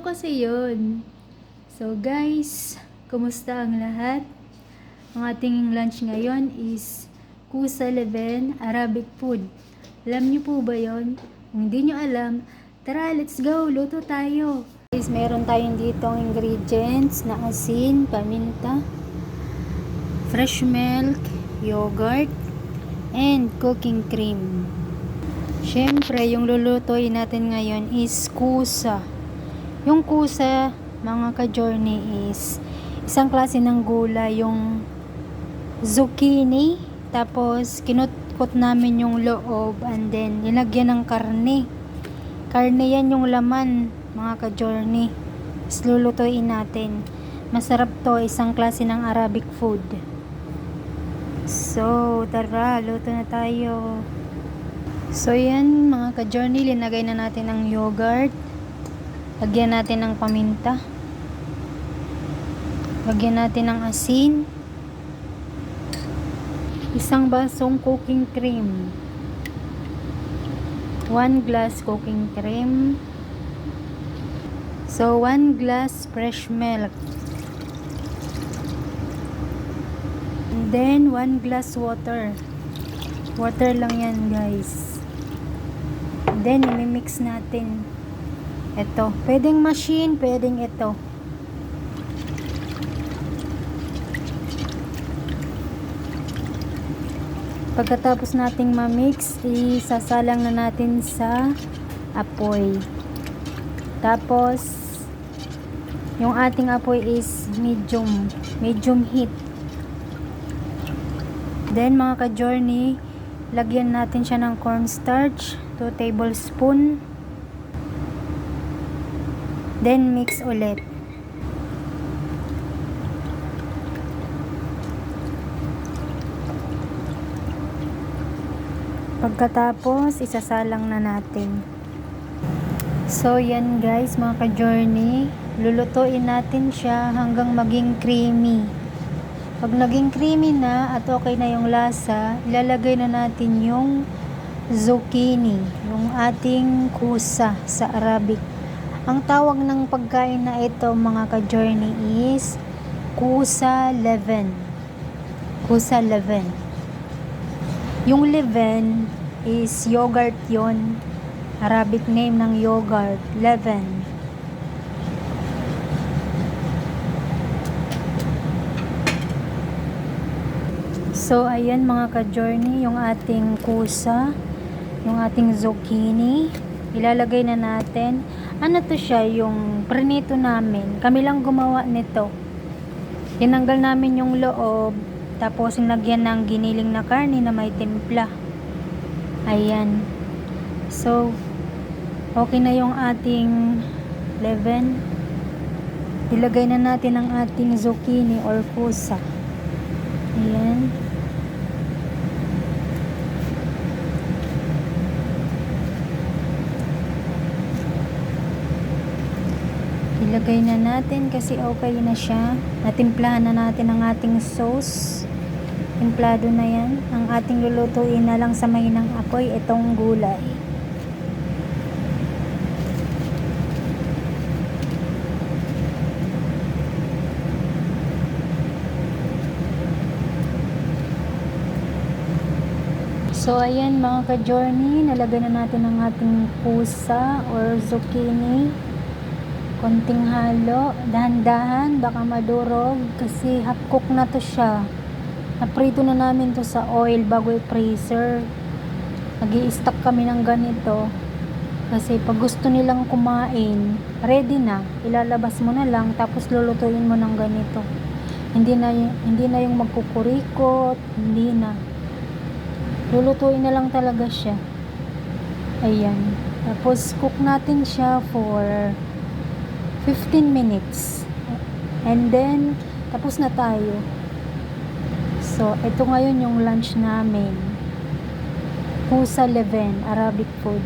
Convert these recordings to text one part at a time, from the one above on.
kasi yun. So guys, kumusta ang lahat? Ang ating lunch ngayon is Kusa Leven Arabic food. Alam niyo po ba yon? Kung hindi niyo alam, tara let's go, luto tayo. Guys, meron tayong ditong ingredients na asin, paminta, fresh milk, yogurt, and cooking cream. Syempre, yung lulutuin natin ngayon is kusa. Yung kusa, mga ka-journey, is isang klase ng gulay, yung zucchini. Tapos, kinutkot namin yung loob and then, nilagyan ng karne. Karne yan yung laman, mga ka-journey. Is lulutuin natin. Masarap to, isang klase ng Arabic food. So, tara, luto na tayo. So, yan mga ka-journey, linagay na natin ang yogurt. Lagyan natin ng paminta. Lagyan natin ng asin. Isang basong cooking cream. 1 glass cooking cream. So, 1 glass fresh milk. And then, 1 glass water. Water lang yan, guys. Then, imimix natin. Ito. Pwedeng machine, pwedeng ito. Pagkatapos nating ma-mix, isasalang na natin sa apoy. Tapos, yung ating apoy is medium heat. Then, mga ka-journey, lagyan natin siya ng cornstarch, 2 tablespoon. Then, mix ulit. Pagkatapos, isasalang na natin. So, yan guys, mga ka-journey. Lulutuin natin siya hanggang maging creamy. Pag naging creamy na at okay na yung lasa, ilalagay na natin yung zucchini, yung ating kusa sa Arabic. Ang tawag ng pagkain na ito, mga ka-journey, is kusa leven. Kusa leven. Yung leven is yogurt yon. Arabic name ng yogurt, leven. So, ayan mga ka-journey, yung ating kusa, yung ating zucchini, ilalagay na natin. Ano to siya, yung prinito namin. Kami lang gumawa nito. Tinanggal namin yung loob, tapos nilagyan ng giniling na karne na may timpla. Ayan. So, okay na yung ating leven. Ilagay na natin ang ating zucchini or kusa. Ayan. Ilagay na natin kasi okay na siya. Natimplahan na natin ang ating sauce. Timplado na yan. Ang ating lulutuin na lang sa mahinang apoy, itong gulay. So, ayan mga ka-journey, nalagay na natin ang ating pusa or zucchini. Konting halo, dahan-dahan, baka madurog kasi half cook na to siya. Naprito na namin to sa oil bago i-freezer. Nag-i-stock kami ng ganito kasi pag gusto nilang kumain, ready na, ilalabas mo na lang tapos lulutuin mo ng ganito. Hindi na yung magkukurikot, hindi na. Lulutuin na lang talaga siya. Ayan. Tapos cook natin siya for 15 minutes. And then, tapos na tayo. So, ito ngayon yung lunch namin. Kusa leven, Arabic food.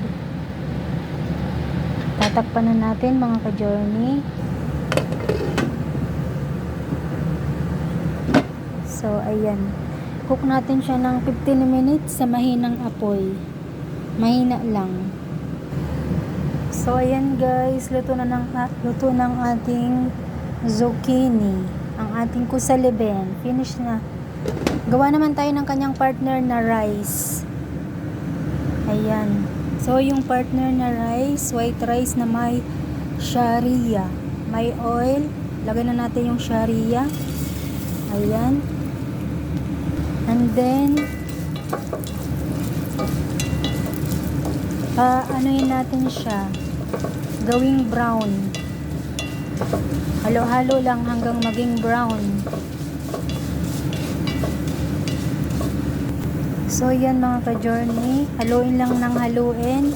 Tatakpan na natin mga ka-journey. So, ayan. Cook natin siya ng 15 minutes sa mahinang apoy. Mahina lang. So, So ayan guys, luto ng ating zucchini, ang ating kusaleben. Finish na. Gawa naman tayo ng kanyang partner na rice. Ayan. So yung partner na rice, white rice na may sharia. May oil. Lagay na natin yung sharia. Ayan. And then anuin natin siya. Gawing brown. Halo-halo lang hanggang maging brown. So yan mga ka-journey, haluin lang ng haluin.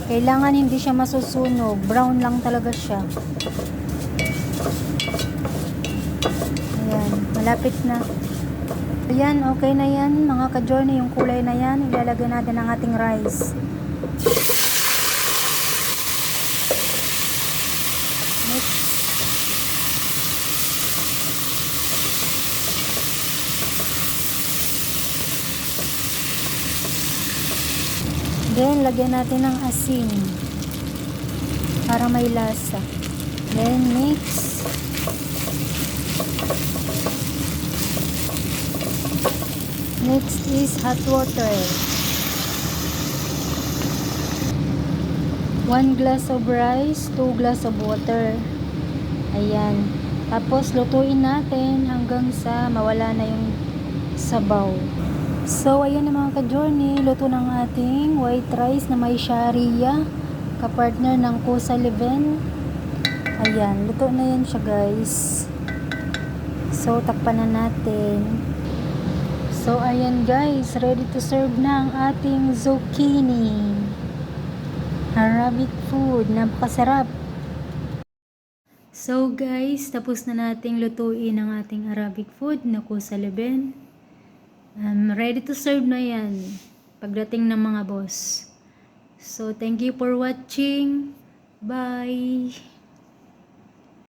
Kailangan hindi siya masusunog, brown lang talaga siya. Ayan, malapit na. Ayan, okay na yan mga ka-journey, yung kulay na yan, ilalagay natin ang ating rice. Next. Then, lagyan natin ng asin para may lasa. Then, mix. Next is hot water. 1 glass of rice, 2 glass of water. Ayan. Tapos, lutuin natin hanggang sa mawala na yung sabaw. So, ayan na mga ka-journey, luto ng ating white rice na may sharia, kapartner ng kusaleben. Ayan, luto na yan siya guys. So, takpan na natin. So, ayan guys, ready to serve na ang ating zucchini. Arabic food, napakasarap. So guys, tapos na nating lutuin ang ating Arabic food na kusaleben. Ready to serve na yan pagdating ng mga boss. So, thank you for watching. Bye!